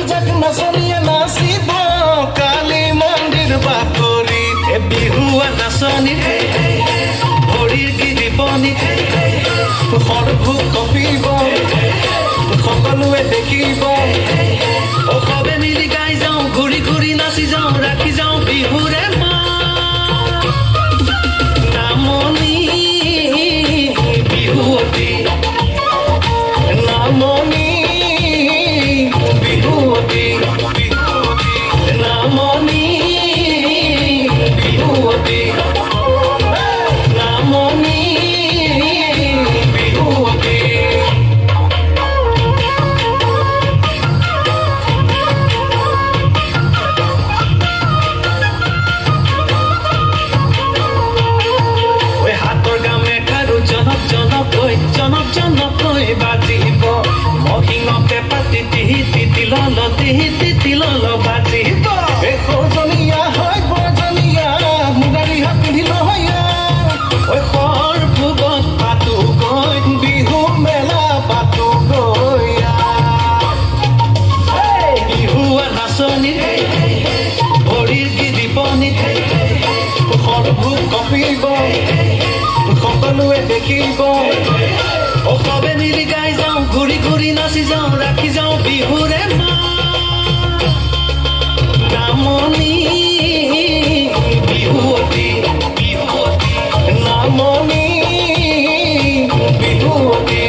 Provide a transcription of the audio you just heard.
যাক নাচনীয়ে নাচিব কালি মন্দিৰ বাকৰিত বিহুৱা নাচনীত ভৰিৰ গিৰিপনিত সৰভোগ কপিব সকলোৱে দেখিব সবে মিলি গাই যাওঁ ঘূৰি ঘূৰি নাচি যাওঁ ৰাখি যাওঁ বিহুৰে নামনি বিহুৱতী নামনি বিহুৱতী নামনি বিহুৱতী নামনি বিহুৱতী জনক জনকৈ বাজিব মহিঙকে পাতি তিলল বাজিব সজনীয়া হয় বৰজনীয়া মুগাৰী হাত পিন্ধি নহয়া সৰ ভোগত পাতো গৈ বিহু মেলা পাতো গয়া বিহুৱা নাচনীত ভৰিৰ গিৰিপনিত সৰভোগ কপিব সকলোৱে দেখিব সবে মিলি গাই যাওঁ ঘূৰি ঘূৰি নাচি যাওঁ ৰাখি যাওঁ বিহুৰে নামনি বিহুৱতী নামনি বিহুৱতী